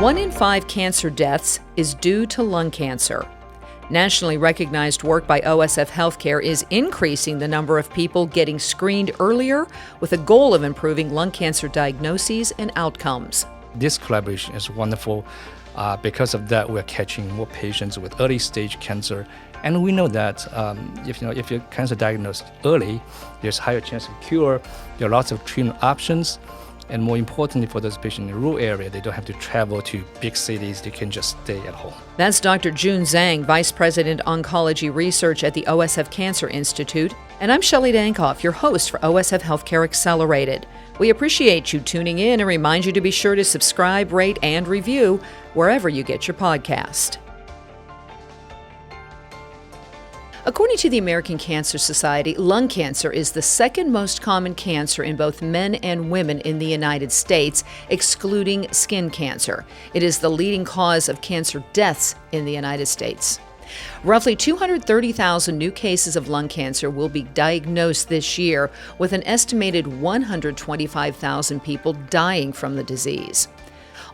1 in 5 cancer deaths is due to lung cancer. Nationally recognized work by OSF HealthCare is increasing the number of people getting screened earlier with a goal of improving lung cancer diagnoses and outcomes. This collaboration is wonderful. Because of that, we're catching more patients with early stage cancer. And we know that if you're cancer diagnosed early, there's higher chance of cure. There are lots of treatment options. And more importantly, for those patients in the rural area, they don't have to travel to big cities. They can just stay at home. That's Dr. Jun Zhang, Vice President, Oncology Research at the OSF Cancer Institute. And I'm Shelli Dankoff, your host for OSF HealthCare Accelerated. We appreciate you tuning in and remind you to be sure to subscribe, rate, and review wherever you get your podcast. According to the American Cancer Society, lung cancer is the second most common cancer in both men and women in the United States, excluding skin cancer. It is the leading cause of cancer deaths in the United States. Roughly 230,000 new cases of lung cancer will be diagnosed this year, with an estimated 125,000 people dying from the disease.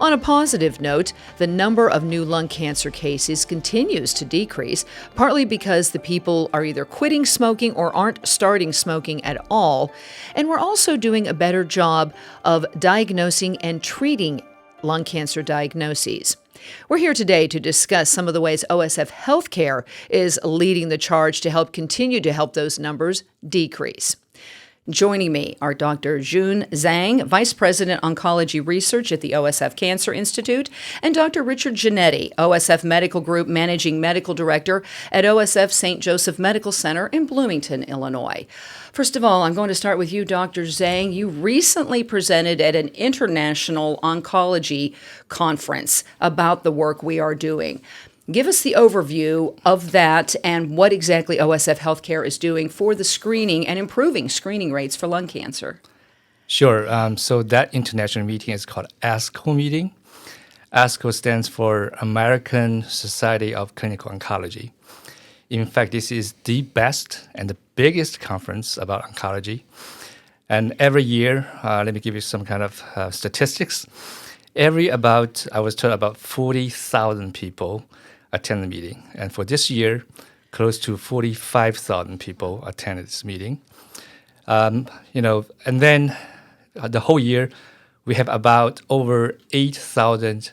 On a positive note, the number of new lung cancer cases continues to decrease, partly because the people are either quitting smoking or aren't starting smoking at all, and we're also doing a better job of diagnosing and treating lung cancer diagnoses. We're here today to discuss some of the ways OSF HealthCare is leading the charge to continue to help those numbers decrease. Joining me are Dr. Jun Zhang, Vice President, Oncology Research at the OSF Cancer Institute, and Dr. Richard Ginnetti, OSF Medical Group Managing Medical Director at OSF St. Joseph Medical Center in Bloomington, Illinois. First of all, I'm going to start with you, Dr. Zhang. You recently presented at an international oncology conference about the work we are doing. Give us the overview of that and what exactly OSF HealthCare is doing for the screening and improving screening rates for lung cancer. Sure. So that international meeting is called ASCO meeting. ASCO stands for American Society of Clinical Oncology. In fact, this is the best and the biggest conference about oncology. And every year, let me give you some kind of statistics. I was told about 40,000 people attend the meeting. And for this year, close to 45,000 people attended this meeting. And then the whole year, we have about over 8,000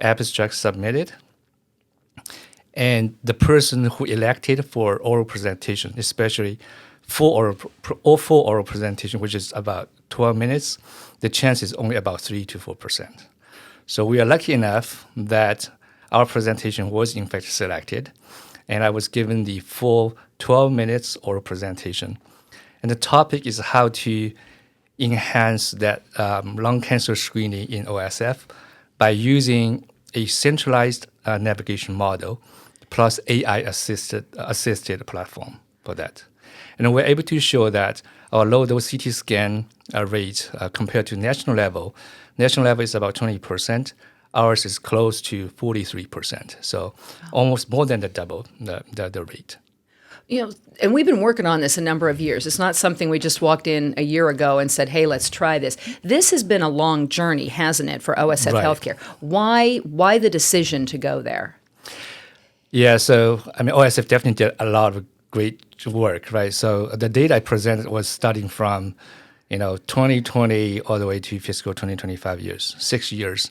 abstracts submitted. And the person who elected for oral presentation, especially for oral presentation, which is about 12 minutes, the chance is only about 3 to 4%. So we are lucky enough that our presentation was in fact selected, and I was given the full 12 minutes oral presentation. And the topic is how to enhance that lung cancer screening in OSF by using a centralized navigation model plus AI-assisted platform for that. And we're able to show that our low-dose CT scan rate compared to national level is about 20%. Ours is close to 43%. So almost more than the double the rate. And we've been working on this a number of years. It's not something we just walked in a year ago and said, hey, let's try this. This has been a long journey, hasn't it, for OSF HealthCare? Why the decision to go there? Yeah, so OSF definitely did a lot of great work, right? So the data I presented was starting from 2020 all the way to fiscal 2025 years, 6 years.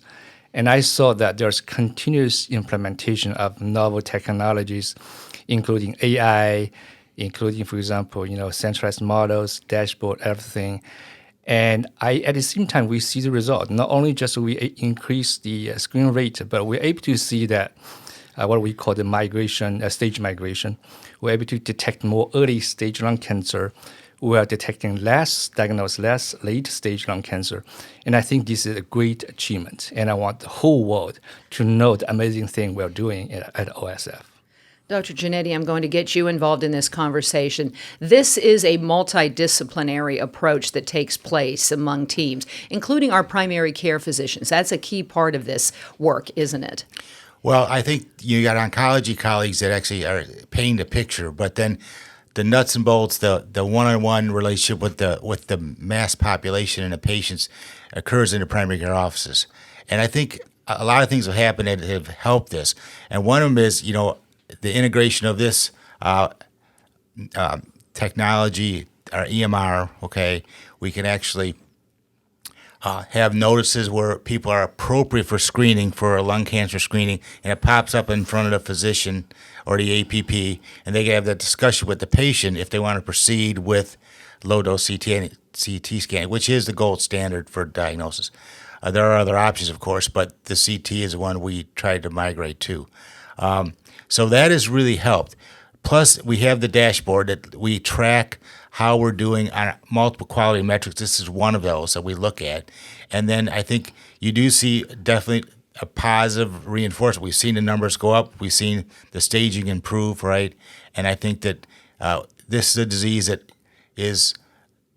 And I saw that there's continuous implementation of novel technologies, including AI, including, for example, centralized models, dashboard, everything. And at the same time, we see the result. Not only just we increase the screen rate, but we're able to see that what we call the stage migration. We're able to detect more early stage lung cancer. We are detecting less late stage lung cancer. And I think this is a great achievement. And I want the whole world to know the amazing thing we're doing at OSF. Dr. Ginnetti, I'm going to get you involved in this conversation. This is a multidisciplinary approach that takes place among teams, including our primary care physicians. That's a key part of this work, isn't it? Well, I think you got oncology colleagues that actually are painting the picture, but then the nuts and bolts, the one-on-one relationship with the mass population and the patients occurs in the primary care offices. And I think a lot of things have happened that have helped this. And one of them is, the integration of this technology, our EMR. Okay, we can actually have notices where people are appropriate for screening, for a lung cancer screening, and it pops up in front of the physician or the APP, and they can have that discussion with the patient if they want to proceed with low-dose CT scanning, which is the gold standard for diagnosis. There are other options, of course, but the CT is the one we tried to migrate to. So that has really helped. Plus, we have the dashboard that we track how we're doing on multiple quality metrics. This is one of those that we look at. And then I think you do see definitely a positive reinforcement. We've seen the numbers go up. We've seen the staging improve, right? And I think that this is a disease that is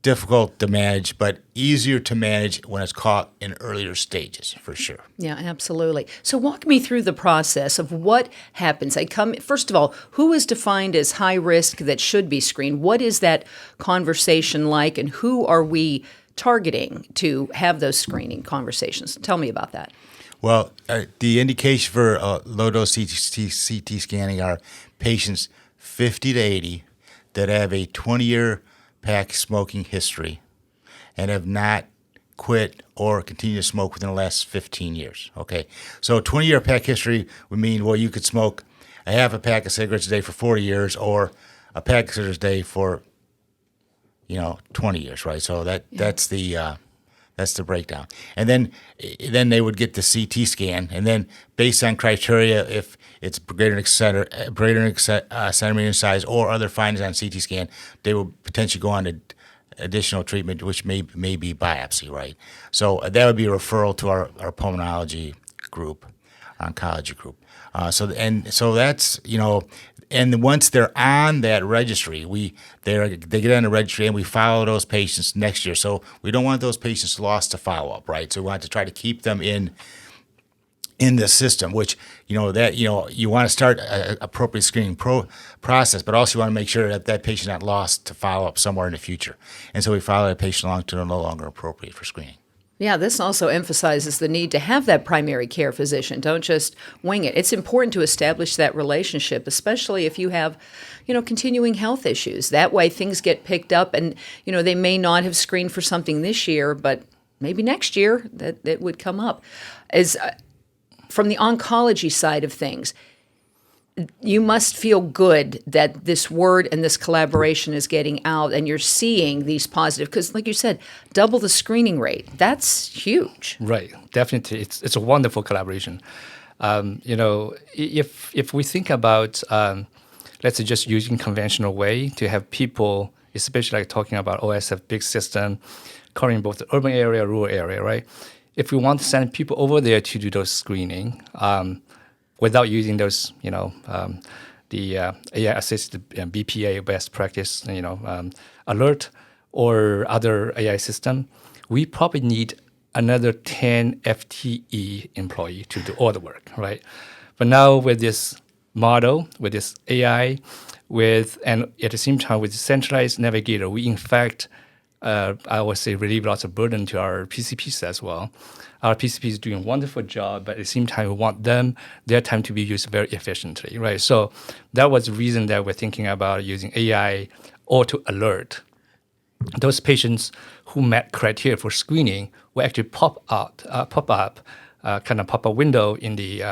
difficult to manage, but easier to manage when it's caught in earlier stages, for sure. Yeah, absolutely. So walk me through the process of what happens. First of all, who is defined as high risk that should be screened? What is that conversation like, and who are we targeting to have those screening conversations? Tell me about that. Well, the indication for low-dose CT scanning are patients 50 to 80 that have a 20-year pack smoking history and have not quit or continue to smoke within the last 15 years. Okay, so 20-year pack history would mean, well, you could smoke a half a pack of cigarettes a day for 40 years or a pack of cigarettes a day for 20 years, right? So that's the breakdown. And then they would get the CT scan, and then based on criteria, if it's greater than centimeter in size or other findings on CT scan, they will potentially go on to additional treatment, which may be biopsy, right? So that would be a referral to our pulmonology group, our oncology group. So that's and once they're on that registry, they get on the registry and we follow those patients next year. So we don't want those patients lost to follow up, right? So we want to try to keep them in the system, which you want to start an appropriate screening process, but also you want to make sure that patient not lost to follow up somewhere in the future. And so we follow that patient along to they're no longer appropriate for screening. Yeah, this also emphasizes the need to have that primary care physician. Don't just wing it. It's important to establish that relationship, especially if you have, continuing health issues. That way things get picked up and, they may not have screened for something this year, but maybe next year that would come up. From the oncology side of things, you must feel good that this word and this collaboration is getting out and you're seeing these positive, because like you said, double the screening rate. That's huge. Right. Definitely. It's a wonderful collaboration. If we think about, let's say just using conventional way to have people, especially like talking about OSF big system, covering both the urban area, rural area, right? If we want to send people over there to do those screening, without using those, the AI-assisted BPA best practice, alert or other AI system, we probably need another 10 FTE employee to do all the work, right? But now with this model, with this AI, and at the same time with the centralized navigator, we in fact, I would say, relieve lots of burden to our PCPs as well. Our PCPs is doing a wonderful job, but at the same time, we want their time to be used very efficiently, right? So that was the reason that we're thinking about using AI auto alert. Those patients who met criteria for screening will actually pop up window in the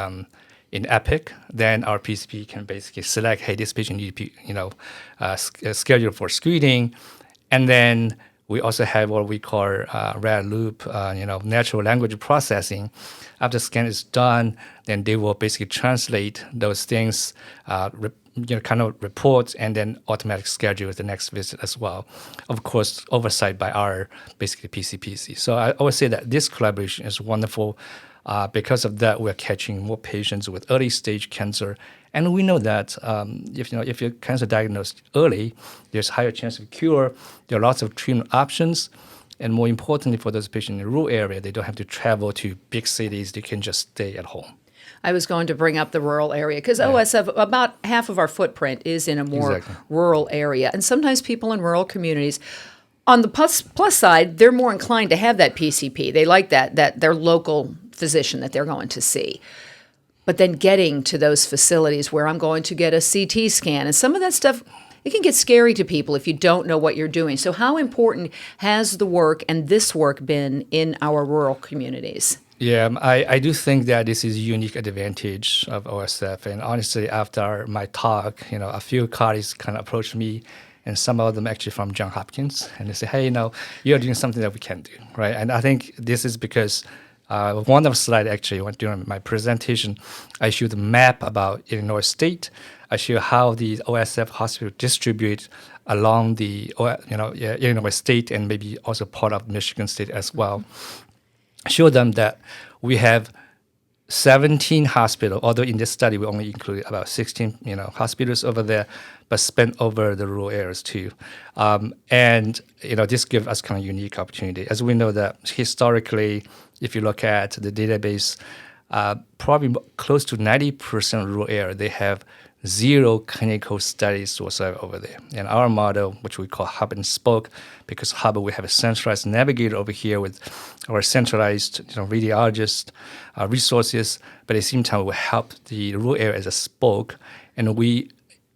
in Epic. Then our PCP can basically select, hey, this patient needs to be scheduled for screening, and then we also have what we call red loop, natural language processing. After the scan is done, then they will basically translate those things, reports, and then automatic schedule the next visit as well. Of course, oversight by our basically PCPC. So I would say that this collaboration is wonderful. Because of that, we're catching more patients with early stage cancer. And we know that if you're cancer diagnosed early, there's higher chance of cure. There are lots of treatment options. And more importantly, for those patients in the rural area, they don't have to travel to big cities. They can just stay at home. I was going to bring up the rural area because OSF, about half of our footprint is in a more rural area. And sometimes people in rural communities, on the plus side, they're more inclined to have that PCP. They like that their local physician that they're going to see. But then getting to those facilities where I'm going to get a CT scan and some of that stuff, it can get scary to people if you don't know what you're doing. So how important has the work and this work been in our rural communities? Yeah, I do think that this is a unique advantage of OSF. And honestly, after my talk, a few colleagues kind of approached me, and some of them actually from Johns Hopkins, and they say, hey, you're doing something that we can do, right? And I think this is because one of the slides actually, during my presentation, I showed a map about Illinois State. I show how the OSF hospital distribute along the Illinois State and maybe also part of Michigan State as well. Show them that we have 17 hospitals, although in this study we only included about 16 hospitals over there, but span over the rural areas too. And this gives us kind of unique opportunity. As we know that historically, if you look at the database, probably close to 90% rural area, they have zero clinical studies whatsoever over there. And our model, which we call hub and spoke, because hub, we have a centralized navigator over here with our centralized radiologist resources, but at the same time we help the rural area as a spoke, and we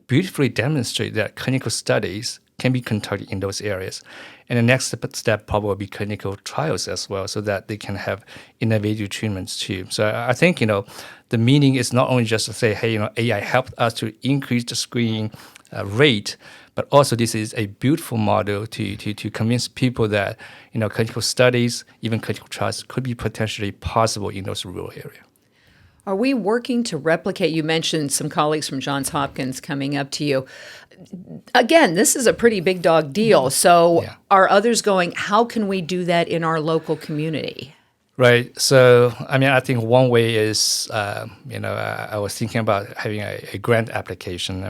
beautifully demonstrate that clinical studies can be conducted in those areas. And the next step probably will be clinical trials as well, so that they can have innovative treatments too. So I think, the meaning is not only just to say, hey, AI helped us to increase the screening rate, but also this is a beautiful model to convince people that, clinical studies, even clinical trials could be potentially possible in those rural areas. Are we working to replicate? You mentioned some colleagues from Johns Hopkins coming up to you. Again, this is a pretty big dog deal. So are others going, how can we do that in our local community? Right. So, I think one way is, I was thinking about having a grant application.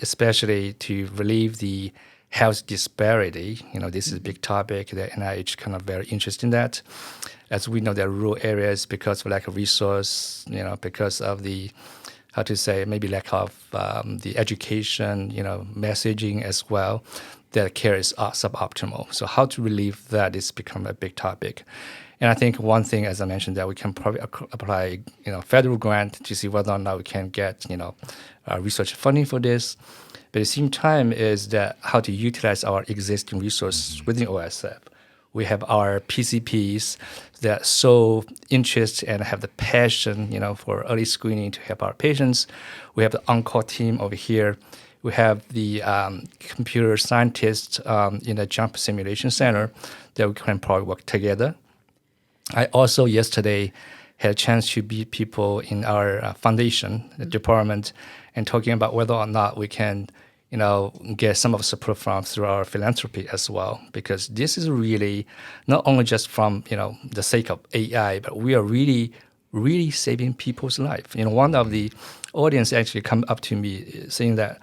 Especially to relieve the health disparity. This is a big topic that NIH kind of very interested in that. As we know, that rural areas, because of lack of resource, because of the, maybe lack of the education, messaging as well, that care is suboptimal. So how to relieve that is become a big topic. And I think one thing, as I mentioned, that we can probably apply, federal grant to see whether or not we can get, research funding for this. But at the same time is that how to utilize our existing resources within OSF. We have our PCPs that so interested and have the passion, for early screening to help our patients. We have the on-call team over here. We have the computer scientists in the jump simulation center that we can probably work together. I also yesterday had a chance to meet people in our foundation department and talking about whether or not we can, get some of the support from through our philanthropy as well, because this is really not only just from, the sake of AI, but we are really, really saving people's life. One of the audience actually come up to me saying that,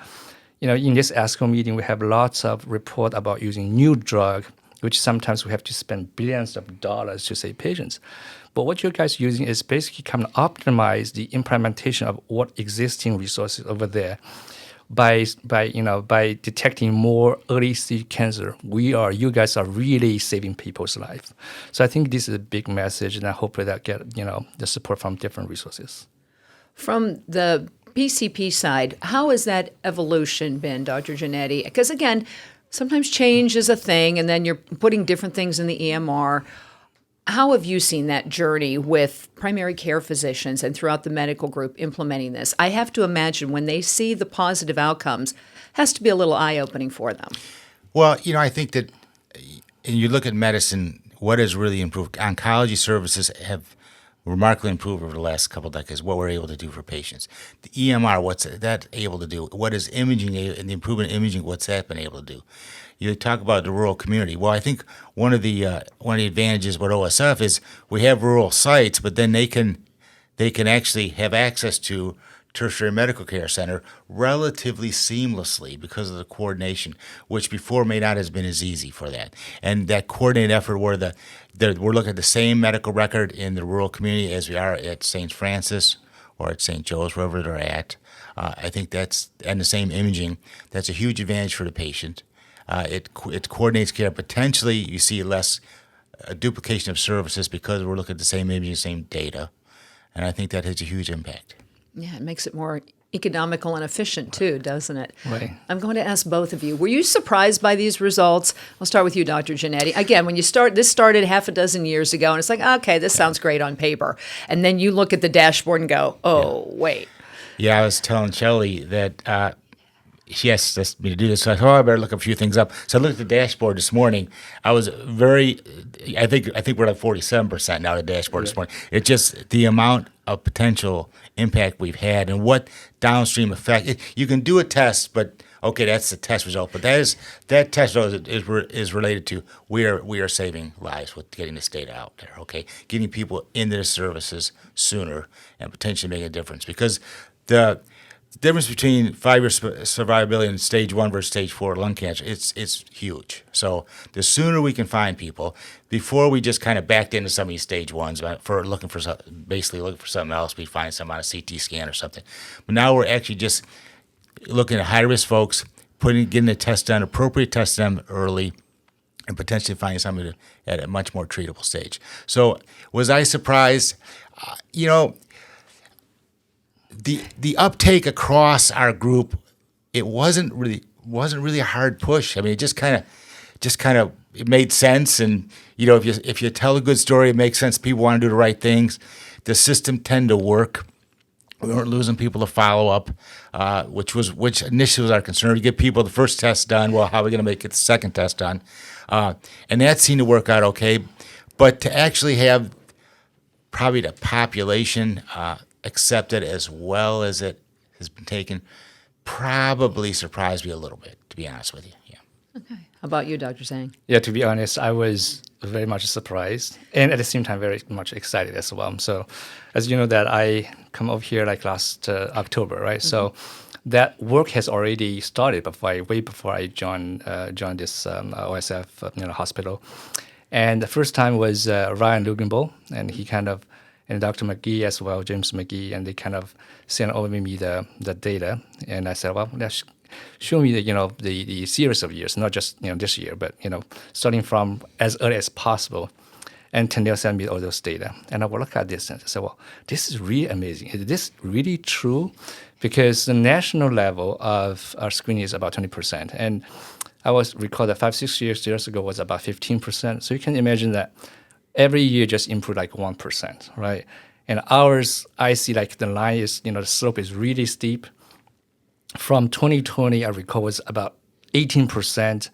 in this ASCO meeting, we have lots of report about using new drug, which sometimes we have to spend billions of dollars to save patients. But what you guys are using is basically kind of optimize the implementation of what existing resources over there. By detecting more early stage cancer, you guys are really saving people's life. So I think this is a big message, and I hope that get the support from different resources. From the PCP side, how has that evolution been, Dr. Ginnetti? Because again, sometimes change is a thing, and then you're putting different things in the EMR. How have you seen that journey with primary care physicians and throughout the medical group implementing this? I have to imagine when they see the positive outcomes, has to be a little eye-opening for them. Well, I think that, and you look at medicine, what has really improved? Oncology services have remarkably improved over the last couple of decades, what we're able to do for patients. The EMR, what's that able to do? What is imaging and the improvement in imaging, what's that been able to do? You talk about the rural community. Well, I think one of the advantages with OSF is we have rural sites, but then they can actually have access to tertiary medical care center relatively seamlessly because of the coordination, which before may not have been as easy for that. And that coordinated effort where we're looking at the same medical record in the rural community as we are at St. Francis or at St. Joe's, wherever they're at. I think that's, and the same imaging, that's a huge advantage for the patient. It coordinates care. Potentially, you see less duplication of services because we're looking at the same imaging, same data. And I think that has a huge impact. Yeah, it makes it more economical and efficient too, doesn't it? Right. I'm going to ask both of you. Were you surprised by these results? I'll start with you, Dr. Ginnetti. Again, when you start, this started half a dozen years ago, and it's like, okay, this sounds great on paper. And then you look at the dashboard and go, oh, wait. Yeah, I was telling Shelli that she asked me to do this, so I thought, I better look a few things up. So I looked at the dashboard this morning. I was I think we're at 47% now, the dashboard this morning. It's just the amount of potential impact we've had and what downstream effect. You can do a test, but okay, that's the test result. But that test result is related to we are saving lives with getting this data out there. Okay, getting people into the services sooner and potentially making a difference, because the difference between 5-year survivability in stage 1 versus stage 4 lung cancer, it's huge. So the sooner we can find people, before we just kind of backed into some of these stage 1s basically looking for something else, we find some on a CT scan or something. But now we're actually just looking at high-risk folks, getting the test done, appropriate test done early, and potentially finding somebody at a much more treatable stage. So was I surprised? The uptake across our group, it wasn't really a hard push. I mean, it just kind of it made sense. And if you tell a good story, it makes sense. People want to do the right things. The system tend to work. We weren't losing people to follow up, which initially was our concern. To get people the first test done. Well, how are we going to make it the second test done? And that seemed to work out okay. But to actually have probably the population accepted as well as it has been taken probably surprised me a little bit, to be honest with you. Yeah. Okay. How about you, Dr. Zhang? Yeah, to be honest, I was very much surprised and at the same time very much excited as well. So as you know that I come over here like last October, right? Mm-hmm. So that work has already started way before I joined this OSF hospital. And the first time was Ryan Luginbull, and he and Dr. McGee as well, James McGee, and they kind of sent over me the data. And I said, well, show me the series of years, not just this year, but starting from as early as possible. And then they'll send me all those data. And I will look at this and I say, well, this is really amazing. Is this really true? Because the national level of our screening is about 20%. And I recall that 5-6 years ago was about 15%. So you can imagine that every year just improve like 1%, right? And ours, I see like the line is, the slope is really steep. From 2020, I recall was about 18%.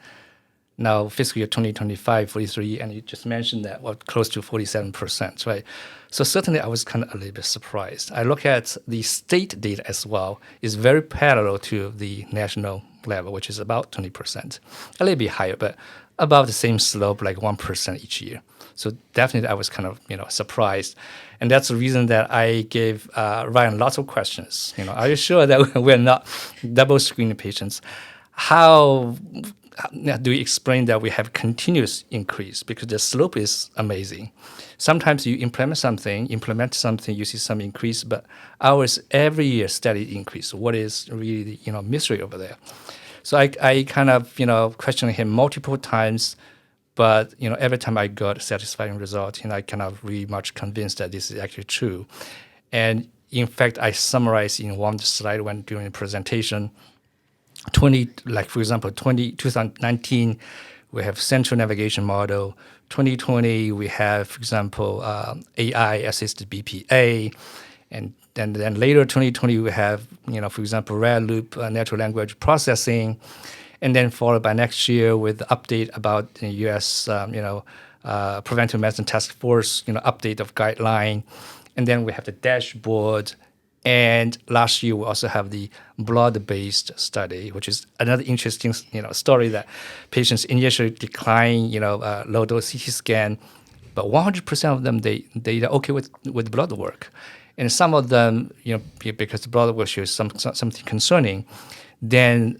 Now fiscal year 2025, 43, and you just mentioned that, well, close to 47%, right? So certainly I was kind of a little bit surprised. I look at the state data as well, is very parallel to the national level, which is about 20%, a little bit higher, but about the same slope, like 1% each year. So definitely I was kind of, surprised. And that's the reason that I gave Ryan lots of questions. Are you sure that we're not double screening patients? How do we explain that we have continuous increase? Because the slope is amazing. Sometimes you implement something, you see some increase, but ours every year steady increase. What is really the mystery over there? So I kind of questioned him multiple times, but every time I got a satisfying result, I kind of really much convinced that this is actually true. And in fact, I summarized in one slide when during the presentation. 2019, we have central navigation model. 2020, we have, for example, AI-assisted BPA. And then later, 2020, we have, for example, red loop natural language processing. And then followed by next year with the update about the U.S., Preventive Medicine Task Force, update of guideline. And then we have the dashboard. And last year, we also have the blood-based study, which is another interesting, story that patients initially decline, low-dose CT scan, but 100% of them, they are okay with blood work. And some of them, because the blood work shows something concerning, then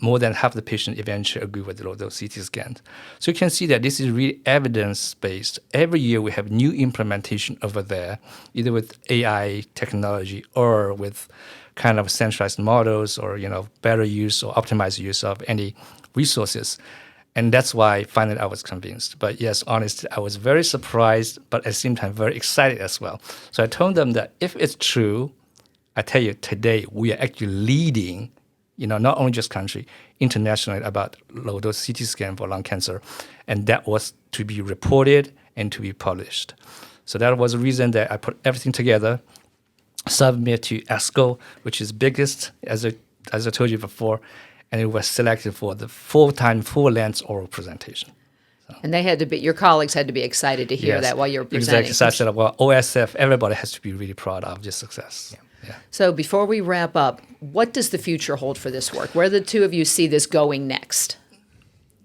more than half the patients eventually agree with the low-dose CT scan. So you can see that this is really evidence-based. Every year we have new implementation over there, either with AI technology or with kind of centralized models or better use or optimized use of any resources. And that's why finally I was convinced. But yes, honestly, I was very surprised, but at the same time very excited as well. So I told them that if it's true, I tell you today we are actually leading, not only just country, internationally about low-dose CT scan for lung cancer. And that was to be reported and to be published. So that was the reason that I put everything together, submit to ASCO, which is biggest, as I told you before, and it was selected for the full-length oral presentation. And they had to be, your colleagues had to be excited to hear that while you were presenting. Exactly. So I said, well, OSF, everybody has to be really proud of this success. Yeah. So before we wrap up, what does the future hold for this work? Where the two of you see this going next?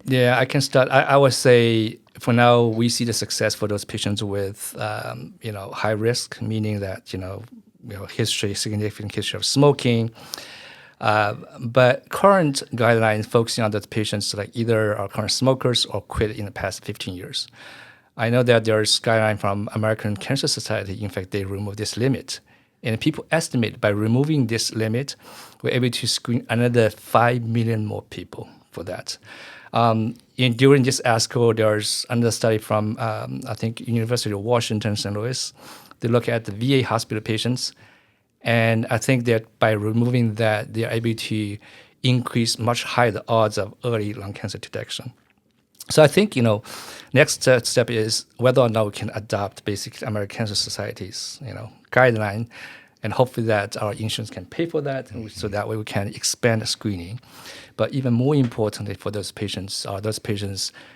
Yeah, I can start. I would say for now we see the success for those patients with high risk, meaning that significant history of smoking. But current guidelines focusing on those patients like either are current smokers or quit in the past 15 years. I know that there's guideline from American Cancer Society. In fact, they remove this limit. And people estimate by removing this limit, we're able to screen another 5 million more people for that. During this ASCO, there's another study from, I think, University of Washington, St. Louis. They look at the VA hospital patients. And I think that by removing that, they are able to increase much higher the odds of early lung cancer detection. So I think, next step is whether or not we can adopt basically American Cancer Society's, guideline, and hopefully that our insurance can pay for that, and so that way we can expand the screening. But even more importantly for those patients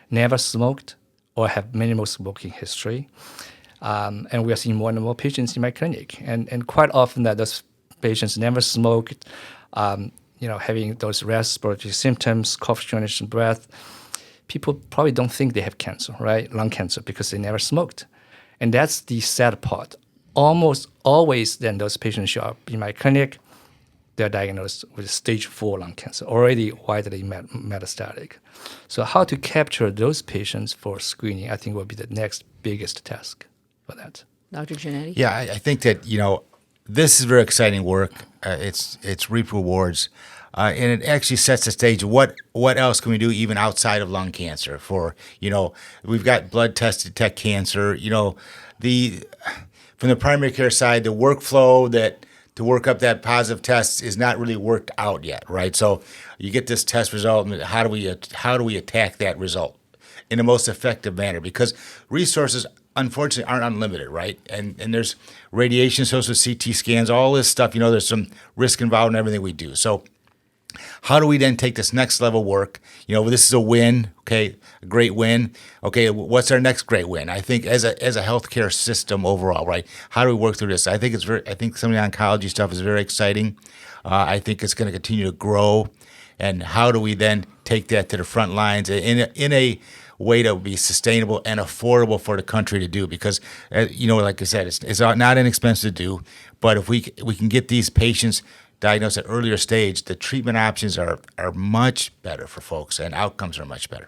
never smoked or have minimal smoking history. And we are seeing more and more patients in my clinic. And quite often that those patients never smoked, having those respiratory symptoms, cough, shortness of breath. People probably don't think they have cancer, right? Lung cancer, because they never smoked. And that's the sad part. Almost always then those patients show up in my clinic, they're diagnosed with stage 4 lung cancer, already widely metastatic. So how to capture those patients for screening, I think will be the next biggest task for that. Dr. Ginnetti? Yeah, I think that, this is very exciting work. It's reap rewards. And it actually sets the stage. What else can we do even outside of lung cancer? For, we've got blood tests to detect cancer. From the primary care side, the workflow to work up that positive test is not really worked out yet, right? So you get this test result, and how do we attack that result in the most effective manner? Because resources, unfortunately, aren't unlimited, right? And there's radiation associated with CT scans, all this stuff. There's some risk involved in everything we do. So how do we then take this next level work? This is a win, okay, a great win. Okay, what's our next great win? I think as a healthcare system overall, right? How do we work through this? I think some of the oncology stuff is very exciting. I think it's going to continue to grow. And how do we then take that to the front lines in a way that would be sustainable and affordable for the country to do? Because, like I said, it's not inexpensive to do. But if we can get these patients diagnosed at earlier stage, the treatment options are much better for folks, and outcomes are much better.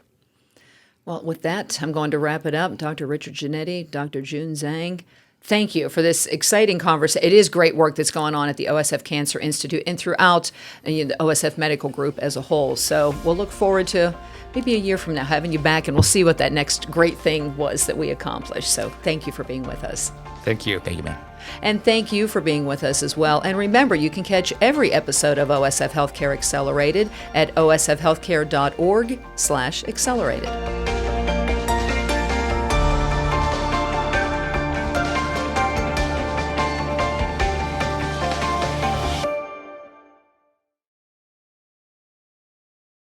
Well, with that, I'm going to wrap it up. Dr. Richard Ginnetti, Dr. Jun Zhang, thank you for this exciting conversation. It is great work that's going on at the OSF Cancer Institute and throughout the OSF Medical Group as a whole. So we'll look forward to maybe a year from now having you back, and we'll see what that next great thing was that we accomplished. So thank you for being with us. Thank you. Thank you, man. And thank you for being with us as well. And remember, you can catch every episode of OSF Healthcare Accelerated at osfhealthcare.org/accelerated.